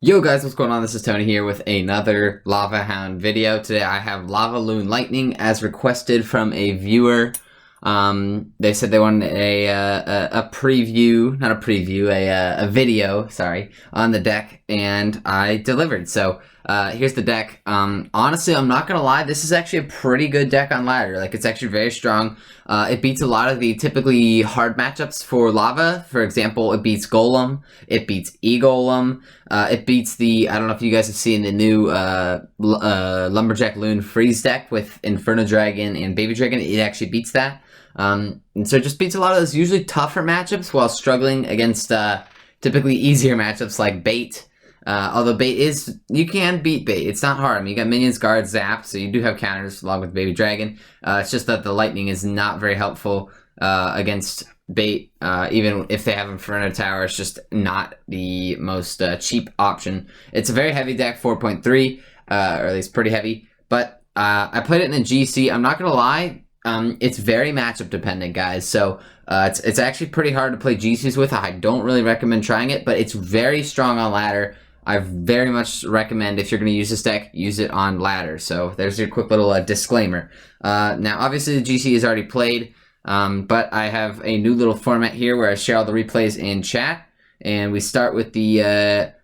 Yo guys, what's going on? This is Tony here with another Lava Hound video. Today I have Lavaloon Lightning as requested from a viewer. They said they wanted a preview, not a preview, a video, sorry, on the deck, and I delivered. So here's the deck. Honestly, I'm not gonna lie, this is actually a pretty good deck on ladder. Like, it's actually very strong. It beats a lot of the typically hard matchups for lava. For example, it beats Golem, it beats E-Golem, it beats the, I don't know if you guys have seen the new Lumberjack Loon freeze deck with Inferno Dragon and Baby Dragon. It actually beats that. And so it just beats a lot of those usually tougher matchups while struggling against typically easier matchups like Bait. Although Bait is, you can beat Bait. It's not hard. I mean, you got minions, guards, zap, so you do have counters along with Baby Dragon. It's just that the Lightning is not very helpful against Bait. Even if they have Inferno Tower, it's just not the most cheap option. It's a very heavy deck, 4.3, or at least pretty heavy. But I played it in a GC. I'm not going to lie. It's very matchup dependent, guys. So it's actually pretty hard to play GCs with. I don't really recommend trying it, but it's very strong on ladder. I very much recommend, if you're going to use this deck, use it on ladder. So there's your quick little disclaimer. Now, obviously, the GC is already played, but I have a new little format here where I share all the replays in chat, and we start with the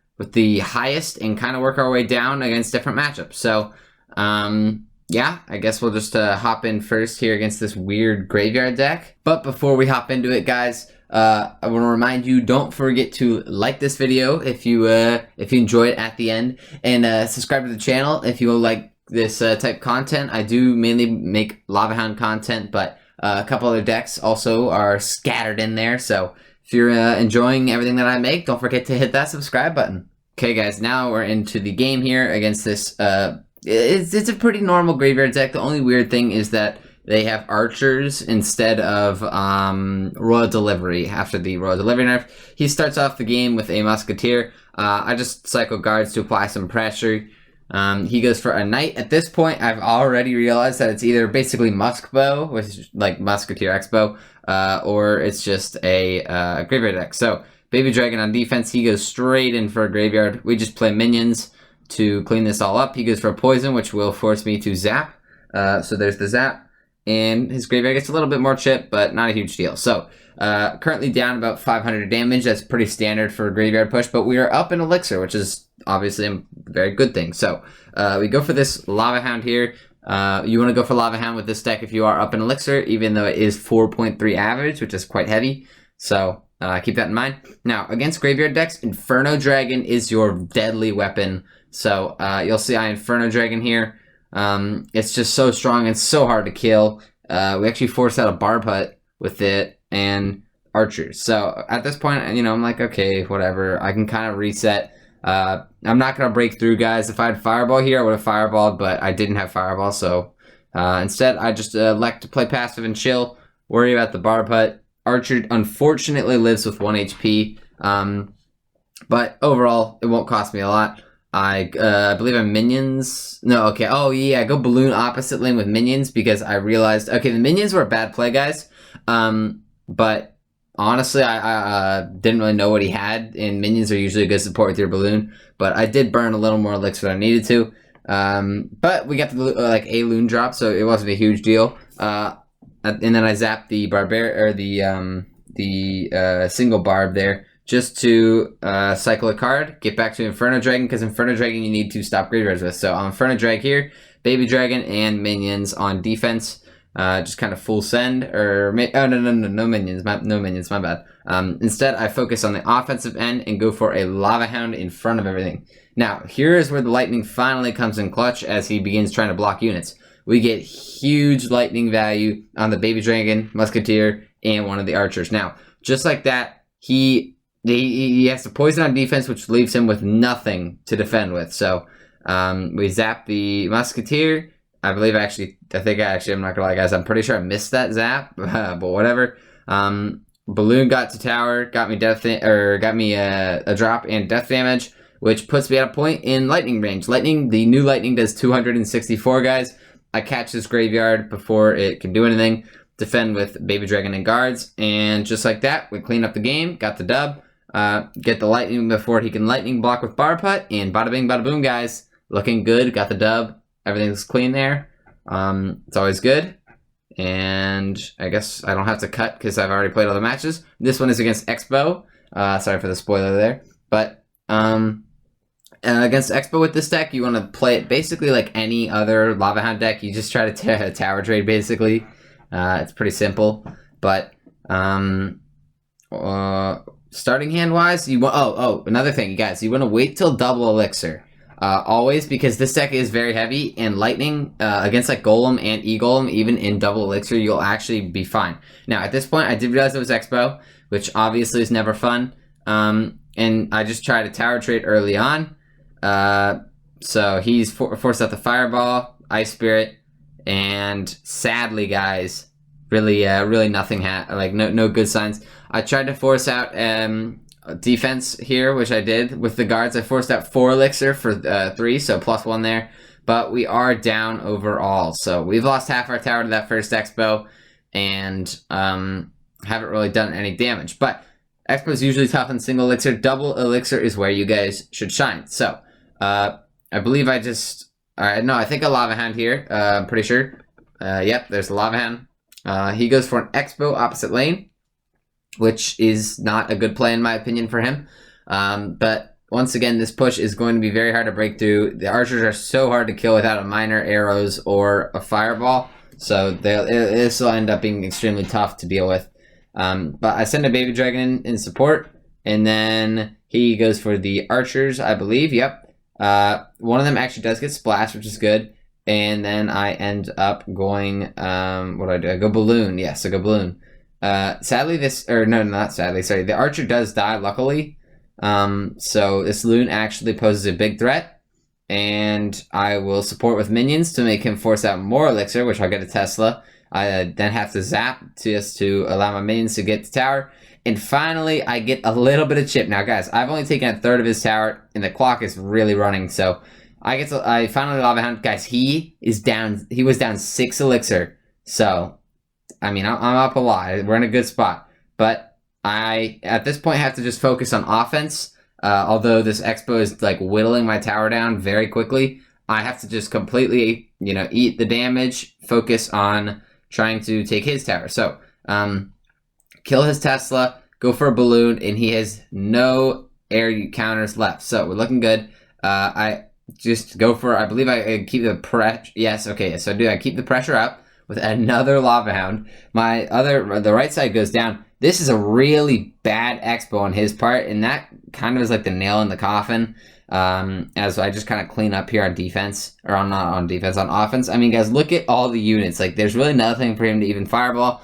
highest and kind of work our way down against different matchups. So, yeah, I guess we'll just hop in first here against this weird graveyard deck. But before we hop into it, guys, I want to remind you, don't forget to like this video if you enjoy it at the end, and subscribe to the channel if you like this type content. I do mainly make Lava Hound content, but a couple other decks also are scattered in there. So if you're enjoying everything that I make, don't forget to hit that subscribe button. Okay, guys, now we're into the game here against this. It's a pretty normal graveyard deck. The only weird thing is that they have archers instead of Royal Delivery. After the Royal Delivery nerf, he starts off the game with a Musketeer. I just cycle guards to apply some pressure. He goes for a knight. At this point, I've already realized that it's either basically Musk Bow, which is like Musketeer X Bow, or it's just a graveyard deck. So Baby Dragon on defense, he goes straight in for a graveyard. We just play minions to clean this all up. He goes for a poison, which will force me to zap. So there's the zap. And his graveyard gets a little bit more chip, but not a huge deal. So, currently down about 500 damage. That's pretty standard for a graveyard push, but we are up in Elixir, which is obviously a very good thing. So, we go for this Lava Hound here. You want to go for Lava Hound with this deck if you are up in Elixir, even though it is 4.3 average, which is quite heavy. So, keep that in mind. Now, against graveyard decks, Inferno Dragon is your deadly weapon. So, you'll see I Inferno Dragon here. It's just so strong and so hard to kill. We actually forced out a barb hut with it and archers. So at this point, you know, I'm like, okay, whatever. I can kind of reset. I'm not going to break through, guys. If I had fireball here, I would have fireballed, but I didn't have fireball. So instead, I just elect to play passive and chill, worry about the barb hut. Archer, unfortunately, lives with 1 HP. But overall, it won't cost me a lot. I believe I'm minions. No, okay. Oh, yeah. I go balloon opposite lane with minions because I realized, okay, the minions were a bad play, guys. But honestly, I didn't really know what he had, and minions are usually a good support with your balloon. But I did burn a little more elixir than I needed to. But we got the like a loon drop, so it wasn't a huge deal. And then I zapped the single barb there, just to cycle a card, get back to Inferno Dragon, because Inferno Dragon you need to stop graveyards with. So on Inferno Drag here, Baby Dragon and minions on defense, just kind of full send, or, oh, no minions, my bad. Instead, I focus on the offensive end and go for a Lava Hound in front of everything. Now, here is where the Lightning finally comes in clutch as he begins trying to block units. We get huge Lightning value on the Baby Dragon, Musketeer, and one of the archers. Now, just like that, he has to poison on defense, which leaves him with nothing to defend with. So we zap the Musketeer. I believe I'm not gonna lie, guys, I'm pretty sure I missed that zap, but whatever. Balloon got to tower, got me a drop and death damage, which puts me at a point in lightning range. The new lightning does 264, guys. I catch this graveyard before it can do anything. Defend with Baby Dragon and guards, and just like that, we clean up the game, got the dub. get the lightning before he can lightning block with bar putt, and bada bing, bada boom, guys. Looking good. Got the dub. Everything's clean there. It's always good. And I guess I don't have to cut because I've already played all the matches. This one is against Expo. Sorry for the spoiler there. But against Expo with this deck, you want to play it basically like any other Lava Hound deck. You just try to tower trade, basically. It's pretty simple. But starting hand-wise, you want... another thing, you guys. You want to wait till double elixir. Always, because this deck is very heavy, and lightning against like Golem and E-Golem, even in double elixir, you'll actually be fine. Now, at this point, I did realize it was Expo, which obviously is never fun. And I just tried to tower trade early on. So he's forced out the Fireball, Ice Spirit, and sadly, guys, really nothing no good signs. I tried to force out defense here, which I did with the guards. I forced out 4 elixir for 3, so +1 there. But we are down overall, so we've lost half our tower to that first Expo, and haven't really done any damage. But Expo is usually tough in single elixir. Double elixir is where you guys should shine. So I believe I think a Lava Hound here. I'm pretty sure. Yep, there's a Lava Hound. He goes for an Expo opposite lane, which is not a good play in my opinion for him. But once again, this push is going to be very hard to break through. The archers are so hard to kill without a miner, arrows, or a fireball. So this will end up being extremely tough to deal with. But I send a baby dragon in support, and then he goes for the archers, I believe. Yep. One of them actually does get splashed, which is good. And then I end up going, what do I do? I go balloon. Yes, I go balloon. Sadly, not sadly, sorry. The archer does die, luckily. So this loon actually poses a big threat. And I will support with minions to make him force out more elixir, which I'll get a Tesla. I then have to zap just to allow my minions to get to tower. And finally, I get a little bit of chip. Now, guys, I've only taken a third of his tower, and the clock is really running. So I finally Lava Hound. Guys, he was down 6 elixir. So, I mean, I'm up a lot. We're in a good spot. But I, at this point, have to just focus on offense. Although this Expo is, like, whittling my tower down very quickly, I have to just completely, eat the damage, focus on trying to take his tower. So, kill his Tesla, go for a balloon, and he has no air counters left. So, we're looking good. I just go for, I believe I keep the pressure. Yes, okay, so I keep the pressure up with another Lava Hound. The right side goes down. This is a really bad Expo on his part, and that kind of is like the nail in the coffin. As I just kind of clean up here on defense, or not on defense, on offense. I mean, guys, look at all the units. Like, there's really nothing for him to even fireball.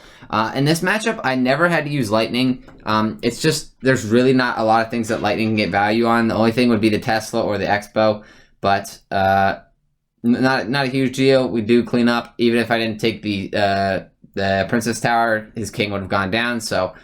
In this matchup, I never had to use lightning. It's just, there's really not a lot of things that lightning can get value on. The only thing would be the Tesla or the Expo, but not a huge deal. We do clean up. Even if I didn't take the Princess Tower, his king would have gone down. So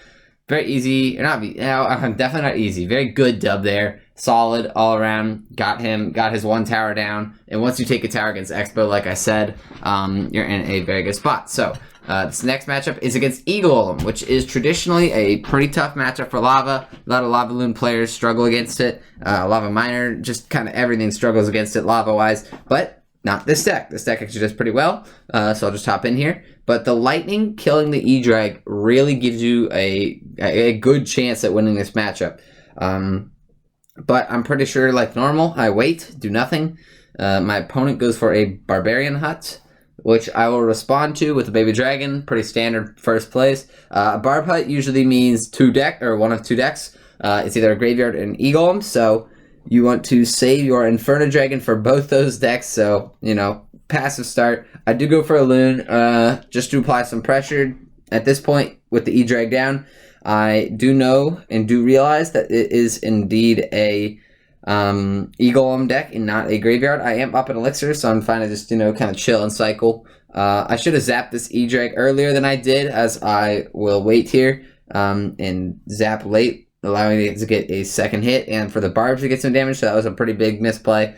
very easy, definitely not easy. Very good dub there. Solid all around. Got his 1 tower down. And once you take a tower against Expo, like I said, you're in a very good spot. So this next matchup is against E-Golem, which is traditionally a pretty tough matchup for Lava. A lot of Lavaloon players struggle against it. Lava Miner, just kind of everything struggles against it Lava-wise. But not this deck. This deck actually does pretty well. So I'll just hop in here. But the lightning killing the E-Drag really gives you a good chance at winning this matchup. But I'm pretty sure, like normal, I wait, do nothing. My opponent goes for a Barbarian Hut, which I will respond to with a Baby Dragon. Pretty standard first plays. A Barb Hut usually means 1 of 2 decks. It's either a Graveyard and E-Golem, so you want to save your Inferno Dragon for both those decks, so, passive start. I do go for a Loon, just to apply some pressure. At this point, with the E-Drag down, I do know and do realize that it is indeed a E-Golem deck and not a Graveyard. I am up in Elixir, so I'm fine to just, kind of chill and cycle. I should have zapped this E-Drag earlier than I did, as I will wait here and zap late, allowing it to get a second hit and for the Barbs to get some damage, so that was a pretty big misplay.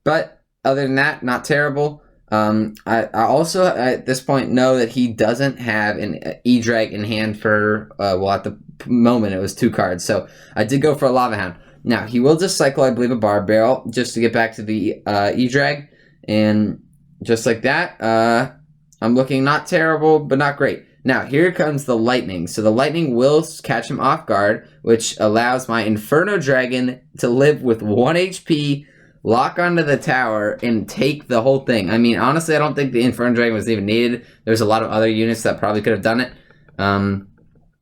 But other than that, not terrible. I also at this point know that he doesn't have an E-Drag in hand for, well, at the moment it was 2 cards. So I did go for a Lava Hound. Now, he will just cycle, I believe, a Barb Barrel just to get back to the E-Drag. And just like that, I'm looking not terrible, but not great. Now, here comes the Lightning. So the Lightning will catch him off guard, which allows my Inferno Dragon to live with 1 HP, lock onto the tower, and take the whole thing. I mean, honestly, I don't think the Inferno Dragon was even needed. There's a lot of other units that probably could have done it.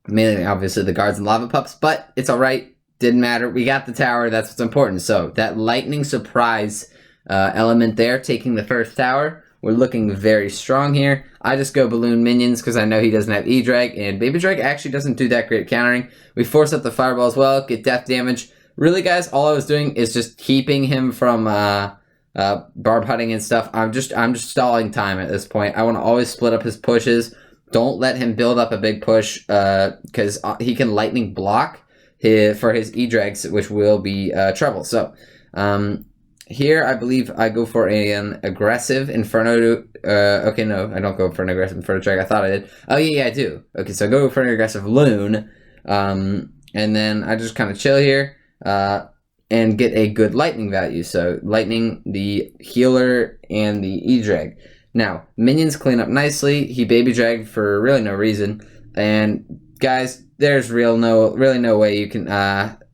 Mainly, obviously, the guards and lava pups, but it's alright. Didn't matter. We got the tower. That's what's important. So, that lightning surprise element there, taking the first tower. We're looking very strong here. I just go balloon minions because I know he doesn't have E-Drag, and Baby Drag actually doesn't do that great countering. We force up the fireball as well, get death damage. Really, guys, all I was doing is just keeping him from barb hunting and stuff. I'm just stalling time at this point. I want to always split up his pushes. Don't let him build up a big push because he can lightning block for his E-Drags, which will be trouble. So here I believe I go for an aggressive Inferno. Okay, no, I don't go for an aggressive Inferno Drag. I thought I did. Oh, yeah, I do. Okay, so I go for an aggressive Loon. And then I just kind of chill here and get a good lightning value. So lightning, the healer, and the E-Drag. Now, minions clean up nicely. He baby dragged for really no reason. And guys, there's really no way you can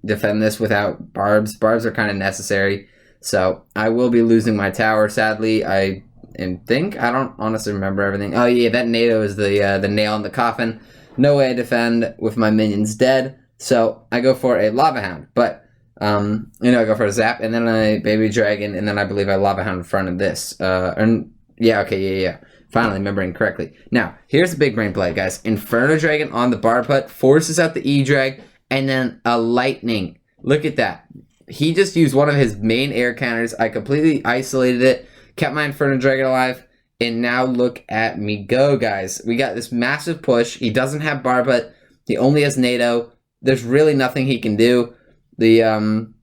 defend this without barbs. Barbs are kind of necessary. So I will be losing my tower, sadly. I don't honestly remember everything. Oh yeah, that NATO is the nail in the coffin. No way I defend with my minions dead. So I go for a Lava Hound. But I go for a Zap, and then I Baby Dragon, and then I believe I Lava Hound in front of this. Yeah. Finally remembering correctly. Now, here's a big brain play, guys. Inferno Dragon on the Barb Hut forces out the E-Drag, and then a Lightning. Look at that. He just used one of his main air counters. I completely isolated it, kept my Inferno Dragon alive, and now look at me go, guys. We got this massive push. He doesn't have Barb Hut. He only has NATO. There's really nothing he can do. The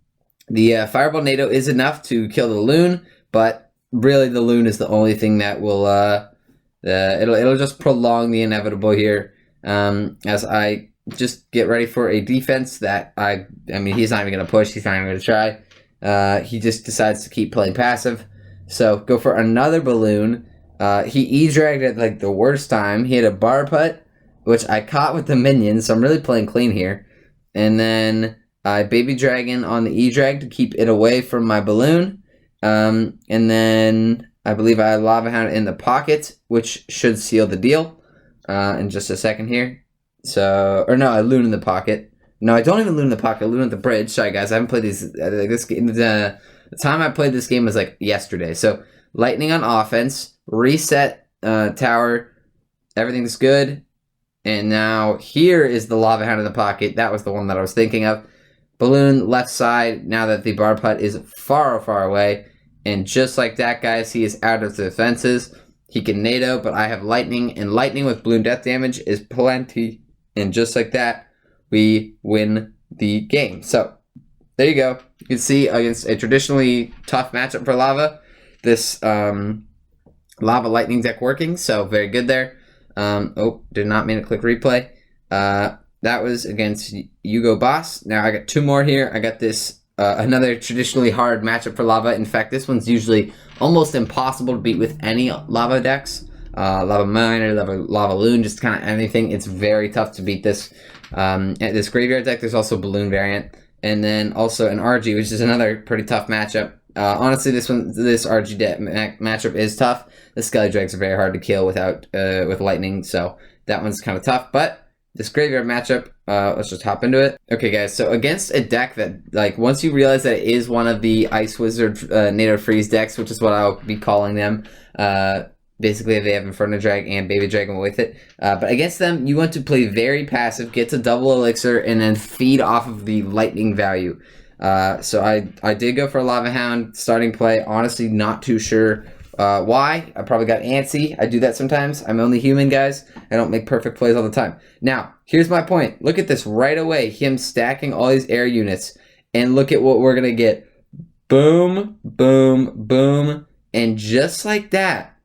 Fireball NATO is enough to kill the Loon, but really the Loon is the only thing that will it'll just prolong the inevitable here as I just get ready for a defense that I mean he's not even gonna push, he's not even gonna try. He just decides to keep playing passive. So go for another balloon. He E-dragged at like the worst time. He had a Barb Hut, which I caught with the minions, so I'm really playing clean here. And then I Baby Dragon on the E-drag to keep it away from my balloon. And then I believe I Lava Hound in the pocket, which should seal the deal. In just a second here. So, or no, I Loon in the pocket. No, I don't even Loon in the pocket. I Loon at the bridge. Sorry, guys, I haven't played these. This game. The time I played this game was like yesterday. So, Lightning on offense, reset tower, everything's good. And now here is the Lava Hound in the pocket. That was the one that I was thinking of. Balloon left side. Now that the Barb Hut is far, far away, and just like that, guys, he is out of the defenses. He can NATO, but I have Lightning, and Lightning with balloon death damage is plenty. And just like that, we win the game. So, there you go. You can see against a traditionally tough matchup for Lava, this Lava Lightning deck working. So, very good there. Did not mean to click replay. That was against Hugo Boss. Now, I got two more here. I got this another traditionally hard matchup for Lava. In fact, this one's usually almost impossible to beat with any Lava decks. Lava Miner, Lavaloon, just kind of anything. It's very tough to beat this. This Graveyard deck, there's also Balloon variant. And then also an RG, which is another pretty tough matchup. Honestly, this RG deck matchup is tough. The Skelly Drags are very hard to kill with Lightning, so that one's kind of tough. But this Graveyard matchup, let's just hop into it. Okay, guys, so against a deck that, like, once you realize that it is one of the Ice Wizard NATO Freeze decks, which is what I'll be calling them, basically they have Inferno Drag and Baby Dragon with it. But against them, you want to play very passive, get to double Elixir, and then feed off of the Lightning value. So I did go for a Lava Hound starting play. Honestly, not too sure why. I probably got antsy. I do that sometimes. I'm only human, guys. I don't make perfect plays all the time. Now, here's my point. Look at this right away. Him stacking all these air units. And look at what we're going to get. Boom, boom, boom. And just like that,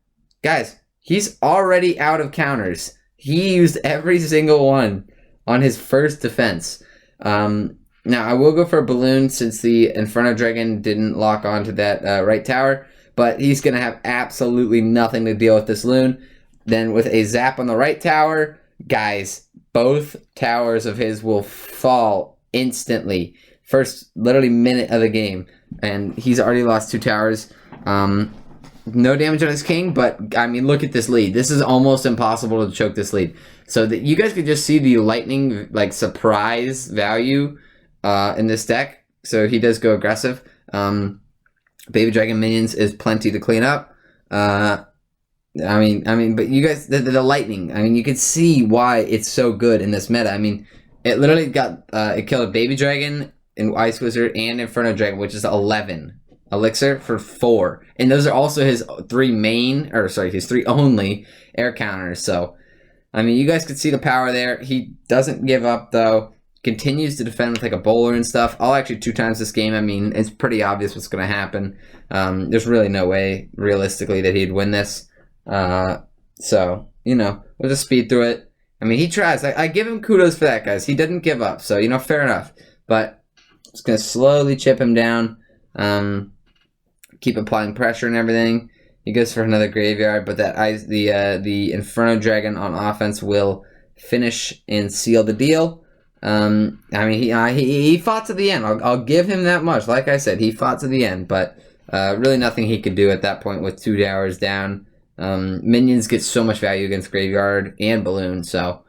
guys, he's already out of counters. He used every single one on his first defense. Now, I will go for a balloon since the Inferno Dragon didn't lock onto that right tower, but he's going to have absolutely nothing to deal with this loon. Then with a zap on the right tower, guys, both towers of his will fall instantly. First, literally minute of the game, and he's already lost 2 towers. No damage on his king, but, I mean, look at this lead. This is almost impossible to choke this lead. So that you guys could just see the lightning, like, surprise value in this deck. So he does go aggressive. Baby Dragon minions is plenty to clean up. I mean, but you guys, the lightning, I mean, you can see why it's so good in this meta. I mean, it literally got, it killed a Baby Dragon, and Ice Wizard, and Inferno Dragon, which is 11 elixir for 4. And those are also his 3 his 3 only air counters. So, I mean, you guys could see the power there. He doesn't give up, though. Continues to defend with, like, a bowler and stuff. I'll actually 2 times this game. I mean, it's pretty obvious what's going to happen. There's really no way, realistically, that he'd win this. So, you know, we'll just speed through it. I mean, he tries. I give him kudos for that, guys. He didn't give up. So, you know, fair enough. But just going to slowly chip him down. Keep applying pressure and everything. He goes for another graveyard, but the Inferno Dragon on offense will finish and seal the deal. I mean, he fought to the end. I'll give him that much. Like I said, he fought to the end, but really nothing he could do at that point with 2 towers down. Minions get so much value against graveyard and balloon, so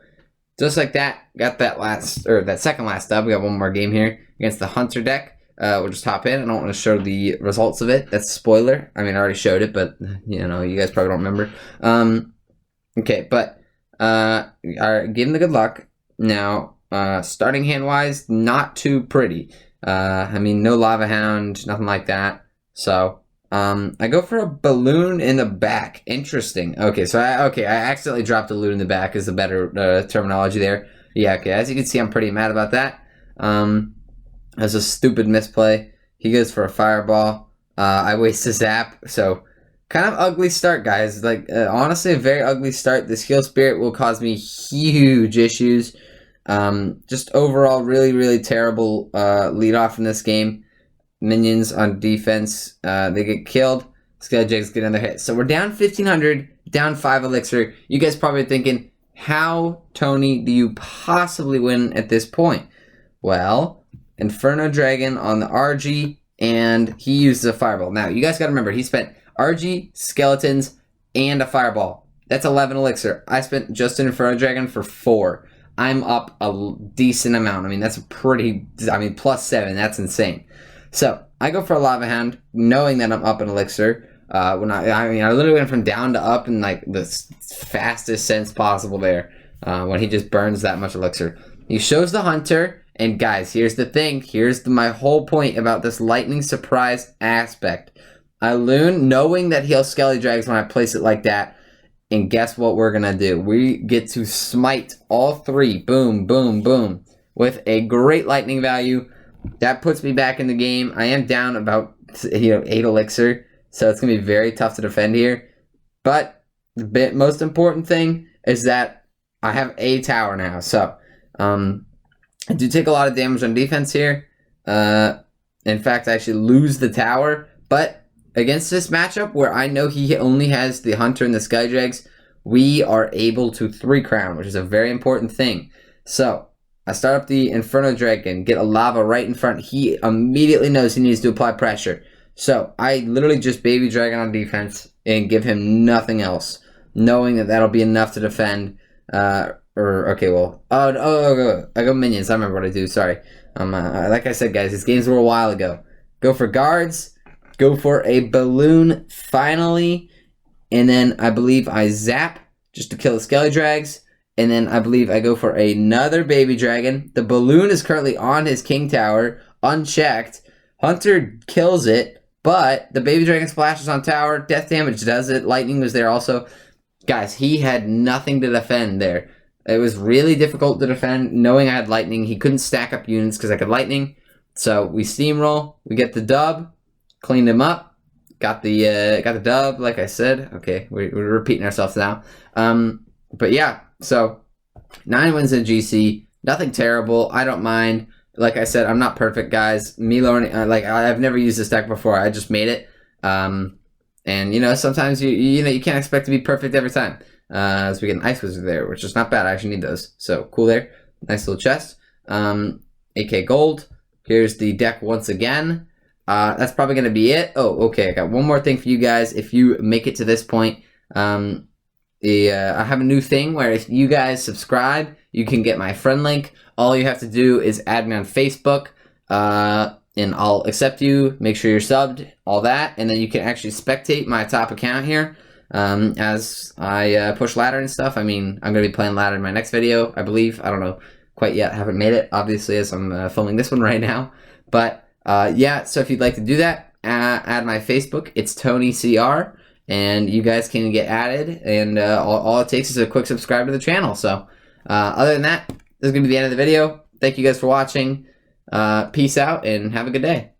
just like that, got that second last dub. We got one more game here against the Hunter deck. We'll just hop in. I don't want to show the results of it. That's a spoiler. I mean, I already showed it, but, you know, you guys probably don't remember. Okay, but, alright, give him the good luck. Now, starting hand-wise, not too pretty. I mean, no Lava Hound, nothing like that. So, I go for a balloon in the back. Interesting. Okay, so I accidentally dropped a loot in the back is the better terminology there. Yeah, okay, as you can see, I'm pretty mad about that. That's a stupid misplay. He goes for a fireball. I waste a zap. So, kind of ugly start, guys. Like, honestly, a very ugly start. This Heal Spirit will cause me huge issues. Just overall, really, really terrible lead off in this game. Minions on defense, they get killed. Skelejags get another hit. So, we're down 1,500, down 5 elixir. You guys probably thinking, how, Tony, do you possibly win at this point? Well, Inferno Dragon on the RG, and he uses a fireball. Now, you guys got to remember, he spent RG, skeletons, and a fireball. That's 11 elixir. I spent just an Inferno Dragon for 4. I'm up a decent amount. I mean, that's plus 7. That's insane. So, I go for a Lava Hound, knowing that I'm up in elixir. I literally went from down to up in, like, the fastest sense possible there. When he just burns that much elixir. He shows the Hunter. And guys, here's the thing. Here's my whole point about this lightning surprise aspect. I loon knowing that he'll Skelly Drags when I place it like that. And guess what we're going to do? We get to smite all 3. Boom, boom, boom. With a great lightning value. That puts me back in the game. I am down about 8 elixir. So it's going to be very tough to defend here. But the most important thing is that I have a tower now. So, I do take a lot of damage on defense here. In fact, I actually lose the tower. But against this matchup, where I know he only has the Hunter and the Skydrags, we are able to 3 crown, which is a very important thing. So, I start up the Inferno Dragon, get a lava right in front. He immediately knows he needs to apply pressure. So, I literally just Baby Dragon on defense and give him nothing else, knowing that that'll be enough to defend. I go minions. I remember what I do. Sorry. Like I said, guys, these games were a while ago. Go for guards. Go for a balloon, finally. And then I believe I zap just to kill the Skelly Drags. And then I believe I go for another Baby Dragon. The balloon is currently on his King Tower, unchecked. Hunter kills it, but the Baby Dragon splashes on tower. Death damage does it. Lightning was there also. Guys, he had nothing to defend there. It was really difficult to defend, knowing I had lightning. He couldn't stack up units because I could lightning. So we steamroll. We get the dub. Cleaned him up. got the dub, like I said. Okay, we're repeating ourselves now. But yeah, so 9 wins in GC, nothing terrible. I don't mind. Like I said, I'm not perfect, guys. Me learning, like I've never used this deck before. I just made it. And you know, sometimes you know you can't expect to be perfect every time. So we get an Ice Wizard there, which is not bad. I actually need those. So cool there. Nice little chest. AK Gold. Here's the deck once again. That's probably going to be it. Oh, okay. I got one more thing for you guys. If you make it to this point, I have a new thing where if you guys subscribe, you can get my friend link. All you have to do is add me on Facebook, and I'll accept you. Make sure you're subbed, all that, and then you can actually spectate my top account here as I push ladder and stuff. I mean, I'm going to be playing ladder in my next video, I believe. I don't know quite yet. I haven't made it, obviously, as I'm filming this one right now. But yeah, so if you'd like to do that, add my Facebook. It's TonyCR, and you guys can get added. And all it takes is a quick subscribe to the channel. So other than that, this is going to be the end of the video. Thank you guys for watching. Peace out, and have a good day.